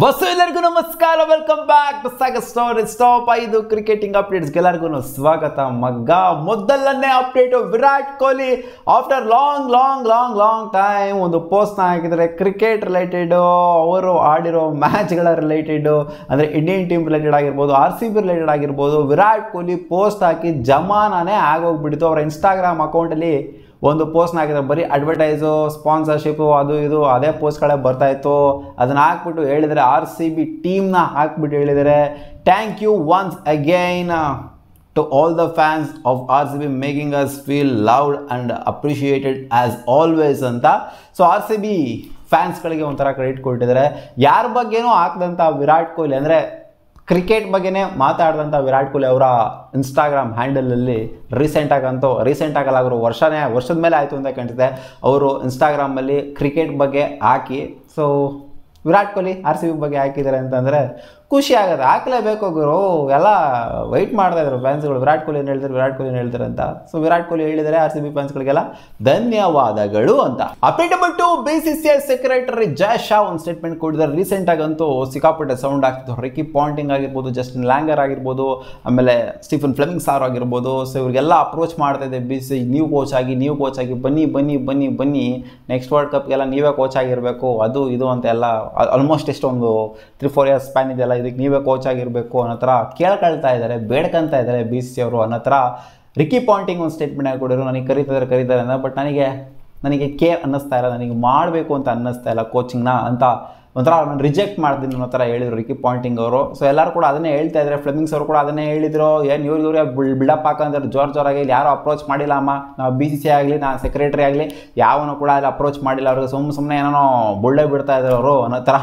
Bus ಎಲ್ಲರಿಗೂ ನಮಸ್ಕಾರ, welcome back to Sagar story stop 5 cricketing updates ಎಲ್ಲರಿಗೂ ಸ್ವಾಗತ. ಮೊದಲನೇ update, Virat Kohli after long time ಒಂದು ಪೋಸ್ಟ್ನ ಹಾಕಿದರೆ ಕ್ರಿಕೆಟ್ ರಿಲೇಟೆಡ್, ಅವರು ಆಡಿರೋ ಮ್ಯಾಚ್ಗಳ ರಿಲೇಟೆಡ್, ಅಂದರೆ ಇಂಡಿಯನ್ ಟೀಮ್ ರಿಲೇಟೆಡ್ ಆಗಿರ್ಬೋದು, RCB ರಿಲೇಟೆಡ್ ಆಗಿರ್ಬೋದು. ವಿರಾಟ್ ಕೊಹ್ಲಿ ಪೋಸ್ಟ್ ಹಾಕಿ ಜಮಾನೇ ಆಗೋಗ್ಬಿಡ್ತು. ಅವರ ಇನ್ಸ್ಟಾಗ್ರಾಮ್ ಅಕೌಂಟಲ್ಲಿ ಒಂದು ಪೋಸ್ಟ್ನ ಹಾಕಿದ್ರೆ ಬರೀ ಅಡ್ವರ್ಟೈಸು, ಸ್ಪಾನ್ಸರ್ಶಿಪ್ಪು, ಅದು ಇದು ಅದೇ ಪೋಸ್ಟ್ಗಳೇ ಬರ್ತಾಯಿತ್ತು. ಅದನ್ನು ಹಾಕ್ಬಿಟ್ಟು ಹೇಳಿದರೆ RCB ಟೀಮ್ನ ಹಾಕ್ಬಿಟ್ಟು ಹೇಳಿದರೆ, thank you once again to all the fans of RCB making us feel loved and appreciated as always ಅಂತ. ಸೊ RCB ಫ್ಯಾನ್ಸ್ಗಳಿಗೆ ಒಂಥರ ಕ್ರೆಡಿಟ್ ಕೊಟ್ಟಿದ್ದಾರೆ. ಯಾರ ಬಗ್ಗೆನೂ ಹಾಕಿದಂಥ ವಿರಾಟ್ ಕೊಹ್ಲಿ, ಅಂದರೆ ಕ್ರಿಕೆಟ್ ಬಗ್ಗೆನೇ ಮಾತಾಡಿದಂಥ ವಿರಾಟ್ ಕೊಹ್ಲಿ ಅವರ ಇನ್ಸ್ಟಾಗ್ರಾಮ್ ಹ್ಯಾಂಡಲಲ್ಲಿ ರೀಸೆಂಟಾಗಲ್ಲ ಅವರು ವರ್ಷದ ಮೇಲೆ ಆಯಿತು ಅಂತ ಕಾಣಿಸುತ್ತೆ. ಅವರು ಇನ್ಸ್ಟಾಗ್ರಾಮಲ್ಲಿ ಕ್ರಿಕೆಟ್ ಬಗ್ಗೆ ಹಾಕಿ, ಸೊ ವಿರಾಟ್ ಕೊಹ್ಲಿ RCB ಬಗ್ಗೆ ಹಾಕಿದ್ದಾರೆ ಅಂತಂದರೆ ಖುಷಿ ಆಗುತ್ತೆ. ಹಾಕಲೇಬೇಕು ಗುರು, ಎಲ್ಲ ವೆಯ್ಟ್ ಮಾಡ್ತಾಯಿದ್ರು ಫ್ಯಾನ್ಸ್ಗಳು. ವಿರಾಟ್ ಕೊಹ್ಲಿ ಏನು ಹೇಳ್ತಾರೆ ಅಂತ. ಸೊ ವಿರಾಟ್ ಕೊಹ್ಲಿ ಹೇಳಿದರೆ RCB ಫ್ಯಾನ್ಸ್ಗಳಿಗೆಲ್ಲ ಧನ್ಯವಾದಗಳು ಅಂತ. ಅಪ್ಡೇಟ್ ಬಿಟ್ಟು BCCI ಸೆಕ್ರೆಟರಿ ಜಯ್ ಶಾ ಒಂದು ಸ್ಟೇಟ್ಮೆಂಟ್ ಕೊಟ್ಟಿದ್ದಾರೆ. ರೀಸೆಂಟಾಗಂತೂ ಸಿಕ್ಕಾಪಟ್ಟೆ ಸೌಂಡ್ ಆಗ್ತಿತ್ತು. ರಿಕಿ ಪಾಂಟಿಂಗ್ ಆಗಿರ್ಬೋದು, ಜಸ್ಟಿನ್ ಲ್ಯಾಂಗರ್ ಆಗಿರ್ಬೋದು, ಆಮೇಲೆ ಸ್ಟೀಫನ್ ಫ್ಲೆಮಿಂಗ್ ಸಾರ್ ಆಗಿರ್ಬೋದು. ಸೊ ಇವ್ರಿಗೆಲ್ಲ ಅಪ್ರೋಚ್ ಮಾಡ್ತಾಯಿದೆ BCCI, ನೀವು ಕೋಚ್ ಆಗಿ ಬನ್ನಿ ನೆಕ್ಸ್ಟ್ ವರ್ಲ್ಡ್ ಕಪ್ಗೆಲ್ಲ ನೀವೇ ಕೋಚ್ ಆಗಿರಬೇಕು, ಅದು ಇದು ಅಂತ ಎಲ್ಲ ಆಲ್ಮೋಸ್ಟ್ ಎಷ್ಟೊಂದು 3-4 ಇಯರ್ಸ್ ಸ್ಪ್ಯಾನ್ ಇದೆಲ್ಲ, ಇದಕ್ಕೆ ನೀವೇ ಕೋಚ್ ಆಗಿರಬೇಕು ಅನ್ನೋ ಥರ ಕೇಳ್ಕೊಳ್ತಾ ಇದ್ದಾರೆ, ಬೇಡ್ಕೊಳ್ತಾ ಇದ್ದಾರೆ BCCI ಅವರು ಅನ್ನೋ ಥರ. ರಿಕಿ ಪಾಂಟಿಂಗ್ ಒಂದು ಸ್ಟೇಟ್ಮೆಂಟ್ ಆಗಿಕೊಡಿದ್ರು, ನನಗೆ ಕರೀತಾರೆ ಅಂತ, ಬಟ್ ನನಗೆ ಕೇರ್ ಅನ್ನಿಸ್ತಾ ಇಲ್ಲ, ನನಗೆ ಮಾಡಬೇಕು ಅಂತ ಅನ್ನಿಸ್ತಾ ಇಲ್ಲ ಕೋಚಿಂಗ್ನ ಅಂತ ಒಂಥರ ನಾನು ರಿಜೆಕ್ಟ್ ಮಾಡ್ತೀನಿ ಅನ್ನೋ ಥರ ಹೇಳಿದರು ರಿಕಿ ಪಾಂಟಿಂಗ್ ಅವರು. ಸೊ ಎಲ್ಲರೂ ಕೂಡ ಅದನ್ನೇ ಹೇಳ್ತಾ ಇದ್ದಾರೆ. ಫ್ಲೆಮಿಂಗ್ಸ್ ಅವರು ಕೂಡ ಅದನ್ನೇ ಹೇಳಿದರು. ಏನು ಇವ್ರಿಗೆ ಬಿಲ್ಡಪ್ ಹಾಕಂದ್ರೆ ಜೋರಾಗಿ ಇಲ್ಲಿ ಯಾರೂ ಅಪ್ರೋಚ್ ಮಾಡಿಲ್ಲ ಅಮ್ಮ, ನಾವು BCCI ಆಗಲಿ, ನಾನು ಸೆಕ್ರೆಟರಿ ಆಗಲಿ ಯಾವನು ಕೂಡ ಅಲ್ಲಿ ಅಪ್ರೋಚ್ ಮಾಡಿಲ್ಲ, ಅವ್ರಿಗೆ ಸುಮ್ಮನೆ ಏನೋ ಬುಳ್ಳೆ ಬಿಡ್ತಾ ಇದ್ದಾರೆ ಅವರು ಅನ್ನೋ ಥರ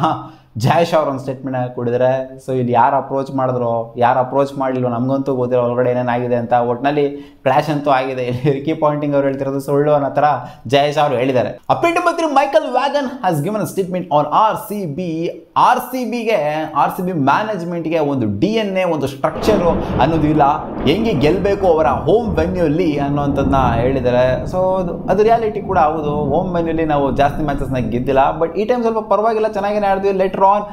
ಜಯ್ ಶಾ ಅವ್ರು ಒಂದು ಸ್ಟೇಟ್ಮೆಂಟ್ ಕೊಟ್ಟಿದ್ದಾರೆ. ಸೊ ಇಲ್ಲಿ ಯಾರು ಅಪ್ರೋಚ್ ಮಾಡಿದ್ರು, ಯಾರು ಅಪ್ರೋಚ್ ಮಾಡಲಿಲ್ಲ, ನಮಗಂತೂ ಗೊತ್ತಿರೋ ಒಳಗಡೆ ಏನೇನಾಗಿದೆ ಅಂತ. ಒಟ್ಟಿನಲ್ಲಿ ಕ್ಲಾಶ್ ಅಂತೂ ಆಗಿದೆ. ರಿಕಿ ಪಾಂಟಿಂಗ್ ಅವ್ರು ಹೇಳ್ತಿರೋದು ಸುಳ್ಳು ಅನ್ನೋ ಥರ ಜಯ್ ಶಾ ಅವರು ಹೇಳಿದ್ದಾರೆ. ಅಪ್ಡೇಟ್ ಬರ್ತೀರಿ, Michael wagon has given a statement on RCB ಮ್ಯಾನೇಜ್ಮೆಂಟ್ಗೆ ಒಂದು DNA, ಒಂದು ಸ್ಟ್ರಕ್ಚರು ಅನ್ನೋದು ಇಲ್ಲ, ಹೆಂಗೆ ಗೆಲ್ಲಬೇಕು ಅವರ ಹೋಮ್ ವೆನ್ಯೂಲಿ ಅನ್ನೋಂಥದ್ದನ್ನ ಹೇಳಿದ್ದಾರೆ. ಸೊ ಅದು ರಿಯಾಲಿಟಿ ಕೂಡ ಹೌದು. ಹೋಮ್ ವೆನ್ಯೂಲಿ ನಾವು ಜಾಸ್ತಿ ಮ್ಯಾಚಸ್ನ ಗೆದ್ದಿಲ್ಲ, ಬಟ್ ಈ ಟೈಮ್ ಸ್ವಲ್ಪ ಪರವಾಗಿಲ್ಲ, ಚೆನ್ನಾಗೇ ಆಡಿದ್ವಿ later on.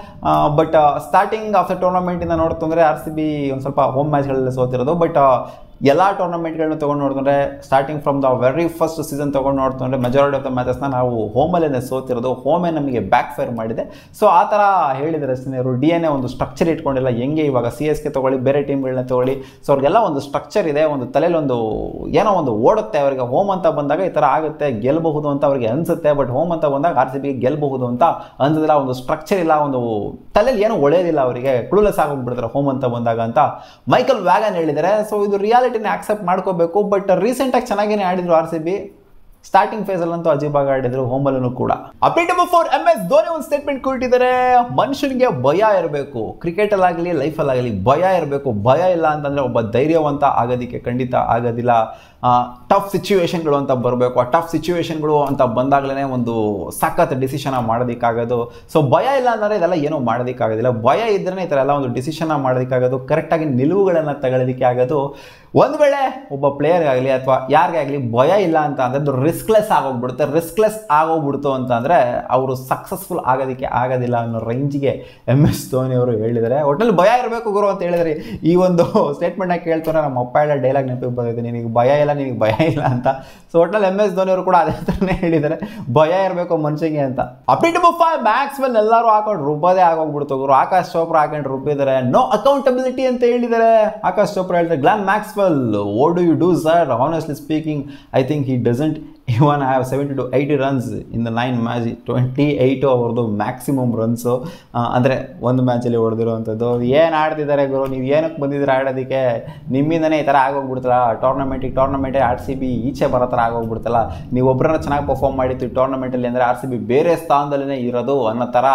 But starting of the ಟೂರ್ನಮೆಂಟಿಂದ ನೋಡ್ತಂದ್ರೆ RCB ಒಂದು ಸ್ವಲ್ಪ ಹೋಮ್ ಮ್ಯಾಚ್ಗಳಲ್ಲಿ ಸೋತಿರೋದು. ಬಟ್ ಎಲ್ಲ ಟೂರ್ನಮೆಂಟ್ಗಳನ್ನ ತೊಗೊಂಡು ನೋಡಿದ್ರೆ, starting from the very first season ತೊಗೊಂಡು ನೋಡ್ತಂದ್ರೆ ಮೆಜಾರಿಟಿ ಆಫ್ ದ ಮ್ಯಾಚಸ್ನ ನಾವು ಹೋಮಲ್ಲೇ ಸೋತಿರೋದು. ಹೋಮೇ ನಮಗೆ ಬ್ಯಾಕ್ ಫೈರ್ ಮಾಡಿದೆ. ಸೊ ಆ ಥರ ಹೇಳಿದರೆ ಅವರು DNA ಒಂದು ಸ್ಟ್ರಕ್ಚರ್ ಇಟ್ಕೊಂಡಿಲ್ಲ. ಹೆಂಗೆ ಇವಾಗ CSK ತೊಗೊಳ್ಳಿ, ಬೇರೆ ಟೀಮ್ಗಳನ್ನ ತೊಗೊಳ್ಳಿ, ಸೊ ಅವ್ರಿಗೆಲ್ಲ ಒಂದು ಸ್ಟ್ರಕ್ಚರ್ ಇದೆ, ಒಂದು ತಲೆಯಲ್ಲಿ ಒಂದು ಏನೋ ಒಂದು ಓಡುತ್ತೆ. ಅವರಿಗೆ ಹೋಮ್ ಅಂತ ಬಂದಾಗ ಈ ಥರ ಆಗುತ್ತೆ, ಗೆಲ್ಲಬಹುದು ಅಂತ ಅವ್ರಿಗೆ ಅನಿಸುತ್ತೆ. ಬಟ್ ಹೋಮ್ ಅಂತ ಬಂದಾಗ RCB ಗೆಲ್ಲಬಹುದು ಅಂತ ಅನ್ಸೋದಿಲ್ಲ. ಒಂದು ಸ್ಟ್ರಕ್ಚರ್ ಇಲ್ಲ, ಒಂದು ತಲೆಯಲ್ಲಿ ಏನೂ ಒಳ್ಳೆಯದಿಲ್ಲ, ಅವರಿಗೆ ಕ್ಲೂಲೆಸ್ ಆಗೋಗ್ಬಿಡ್ತಾರೆ ಹೋಮ್ ಅಂತ ಬಂದಾಗ ಅಂತ ಮೈಕಲ್ ವ್ಯಾಗನ್ ಹೇಳಿದ್ದಾರೆ. ಸೊ ಇದು ರಿಯಾಲಿಟಿನ ಆಕ್ಸೆಪ್ಟ್ ಮಾಡ್ಕೋಬೇಕು. ಬಟ್ ರೀಸೆಂಟಾಗಿ ಚೆನ್ನಾಗೇ ಆಡಿದ್ರು RCB. ಸ್ಟಾರ್ಟಿಂಗ್ ಫೇಸಲ್ಲಂತೂ ಅಜೀಬಾಗಿ ಆಡಿದ್ರು ಹೋಮಲ್ಲೂ ಕೂಡ. ಅಪ್ಡೇಟ್ ನಂಬರ್ 4, MS ಧೋನಿ ಒಂದು ಸ್ಟೇಟ್ಮೆಂಟ್ ಕೊಟ್ಟಿದ್ದಾರೆ. ಮನುಷ್ಯನಿಗೆ ಭಯ ಇರಬೇಕು, ಕ್ರಿಕೆಟಲ್ಲಾಗಲಿ ಲೈಫಲ್ಲಾಗಲಿ ಭಯ ಇರಬೇಕು. ಭಯ ಇಲ್ಲ ಅಂತಂದರೆ ಒಬ್ಬ ಧೈರ್ಯವಂತ ಆಗೋದಕ್ಕೆ ಖಂಡಿತ ಆಗೋದಿಲ್ಲ. ಟಫ್ ಸಿಚುವೇಶನ್ಗಳು ಅಂತ ಬರಬೇಕು. ಆ ಟಫ್ ಸಿಚುವೇಶನ್ಗಳು ಅಂತ ಬಂದಾಗಲೇ ಒಂದು ಸಖತ್ ಡಿಸಿಷನ್ ಮಾಡೋದಕ್ಕಾಗೋದು. ಸೊ ಭಯ ಇಲ್ಲ ಅಂದರೆ ಇದೆಲ್ಲ ಏನೂ ಮಾಡೋದಕ್ಕಾಗೋದಿಲ್ಲ. ಭಯ ಇದ್ದರೆ ಈ ಥರ ಎಲ್ಲ ಒಂದು ಡಿಸಿಷನ್ ಮಾಡೋದಕ್ಕಾಗೋದು, ಕರೆಕ್ಟಾಗಿ ನಿಲುವುಗಳನ್ನು ತಗೊಳ್ಳೋದಕ್ಕೆ ಆಗೋದು. ಒಂದು ವೇಳೆ ಒಬ್ಬ ಪ್ಲೇಯರ್ಗಾಗಲಿ ಅಥವಾ ಯಾರಿಗಾಗಲಿ ಭಯ ಇಲ್ಲ ಅಂತ ಅಂದರೆ ಅದು ರಿಸ್ಕ್ಲೆಸ್ ಆಗೋಗ್ಬಿಡ್ತು ಅಂತಂದರೆ ಅವರು ಸಕ್ಸಸ್ಫುಲ್ ಆಗೋದಕ್ಕೆ ಆಗೋದಿಲ್ಲ ಅನ್ನೋ ರೇಂಜಿಗೆ MS ಧೋನಿ ಅವರು ಹೇಳಿದ್ದಾರೆ. ಒಟ್ಟಲ್ಲಿ ಭಯ ಇರಬೇಕು ಗುರು ಅಂತ ಹೇಳಿದರೆ, ಈ ಒಂದು ಸ್ಟೇಟ್ಮೆಂಟ್ನ ಕೇಳ್ತಾರೆ ನಮ್ಮ ಅಪ್ಪ ಹೇಳೋ ಡೈಲಾಗ್ ನೆನಪಿಗೆ ಬಂದಿದೆ, ನಿನಗೆ ಭಯ ಇಲ್ಲ ಅಂತ. ಸೊ ಒಟ್ಟಲ್ಲಿ MS ಧೋನಿ ಅವರು ಕೂಡ ಅದೇ ಥರನೇ ಹೇಳಿದ್ದಾರೆ, ಭಯ ಇರಬೇಕು ಮನುಷ್ಯನಿಗೆ ಅಂತ. ಅಪ್ಡೇಟ್ ನಂಬರ್ 5, ಮ್ಯಾಕ್ಸ್ವೆಲ್ ಎಲ್ಲರೂ ಹಾಕೊಂಡು ರುಬ್ಬದೇ ಆಗೋಗ್ಬಿಡ್ತು ಗುರು. ಆಕಾಶ್ ಚೋಪ್ರಾ ಹಾಕೊಂಡು ರುಬ್ಬಿದ್ದಾರೆ. ನೋ ಅಕೌಂಟಬಿಲಿಟಿ ಅಂತ ಹೇಳಿದ್ದಾರೆ ಆಕಾಶ್ ಚೋಪ್ರಾ. ಹೇಳ್ತಾರೆ, Glenn Maxwell, what do you do sir? Honestly speaking, I think he doesn't even have 70 to 80 runs in the 9 match. 28 ಅವ್ರದ್ದು ಮ್ಯಾಕ್ಸಿಮಮ್ ರನ್ಸು, ಅಂದರೆ ಒಂದು ಮ್ಯಾಚಲ್ಲಿ ಹೊಡೆದಿರೋವಂಥದ್ದು. ಏನು ಆಡ್ತಿದ್ದಾರೆ ಗುರು, ನೀವು ಏನಕ್ಕೆ ಬಂದಿದ್ದೀರ ಆಡೋದಕ್ಕೆ? ನಿಮ್ಮಿಂದನೇ ಈ ಥರ ಆಗೋಗ್ಬಿಡ್ತಲ್ಲ ಟೂರ್ನಮೆಂಟೇ RCB ಈಚೆ ಬರೋ ಥರ ಆಗೋಗ್ಬಿಡ್ತಲ್ಲ. ನೀವು ಒಬ್ಬರನ್ನ ಚೆನ್ನಾಗಿ ಪರ್ಫಾರ್ಮ್ ಮಾಡಿತ್ತು ಟೂರ್ನಮೆಂಟಲ್ಲಿ ಅಂದರೆ RCB ಬೇರೆ ಸ್ಥಾನದಲ್ಲೇ ಇರೋದು ಅನ್ನೋ ಥರ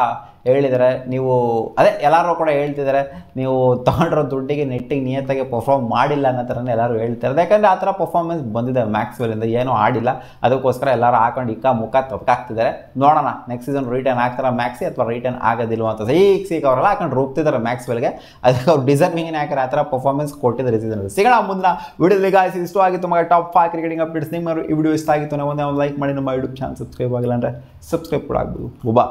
ಹೇಳಿದ್ದಾರೆ. ನೀವು ಅದೇ ಎಲ್ಲರೂ ಕೂಡ ಹೇಳ್ತಿದ್ದಾರೆ, ನೀವು ತೊಗೊಂಡಿರೋ ದುಡ್ಡಿಗೆ ನೆಟ್ಟಿಗೆ ನಿಯತ್ತಾಗಿ ಪರ್ಫಾರ್ಮ್ ಮಾಡಿಲ್ಲ ಅನ್ನೋ ಥರನೇ ಎಲ್ಲರೂ ಹೇಳ್ತಾರೆ. ಯಾಕಂದರೆ ಆ ಥರ ಪರ್ಫಾರ್ಮೆನ್ಸ್ ಬಂದಿದೆ ಮ್ಯಾಕ್ಸ್ವೆಲಿಂದ, ಏನೂ ಆಡಿಲ್ಲ. ಅದಕ್ಕೋಸ್ಕರ ಎಲ್ಲರೂ ಹಾಕೊಂಡು ಮುಖ ತೊಕ್ಕಾಗ್ತಿದ್ದಾರೆ. ನೋಡೋಣ ನೆಕ್ಸ್ಟ್ ಸೀಸನ್ ರಿಟರ್ನ್ ಆಗ್ತಾರೆ ಮ್ಯಾಕ್ಸಿ ಅಥವಾ ರಿಟರ್ನ್ ಆಗೋದಿಲ್ವ ಅಂತ. ಸೀಕ್ ಅವರೆಲ್ಲ ಹಾಕೊಂಡು ರುಬ್ತಿದ್ದಾರೆ ಮ್ಯಾಕ್ಸ್ವೆಲ್ಗೆ. ಅದಕ್ಕೆ ಅವ್ರು ಡಿಸರ್ವಿಂಗ್ ಹಾಕಿದ್ರೆ ಆ ಥರ ಪರ್ಫಾರ್ಮೆನ್ಸ್ ಕೊಟ್ಟಿದ್ದಾರೆ ಸೀಸನ್. ಸಿಗೋಣ ಮುಂದಿನ ವಿಡಿಯೋದಲ್ಲಿ. ಗಾಯ್ಸ್, ಇಷ್ಟು ಆಗಿತ್ತು ಮಗ ಟಾಪ್ 5 ಕ್ರಿಕೆಟಿಂಗ್ ಅಪ್ಡೇಟ್ಸ್. ನಿಮ್ಮ ಈ ವಿಡಿಯೋ ಇಷ್ಟ ಆಗಿತ್ತು, ಒಂದು ಲೈಕ್ ಮಾಡಿ, ನಮ್ಮ ಯೂಟ್ಯೂಬ್ ಚಾನಲ್ ಸಬ್ಸ್ಕ್ರೈಬ್ ಆಗಿಲ್ಲ ಅಂದರೆ ಸಬ್ಸ್ಕ್ರೈಬ್ ಕೂಡ ಆಗ್ಬೋದು. ಬಾ.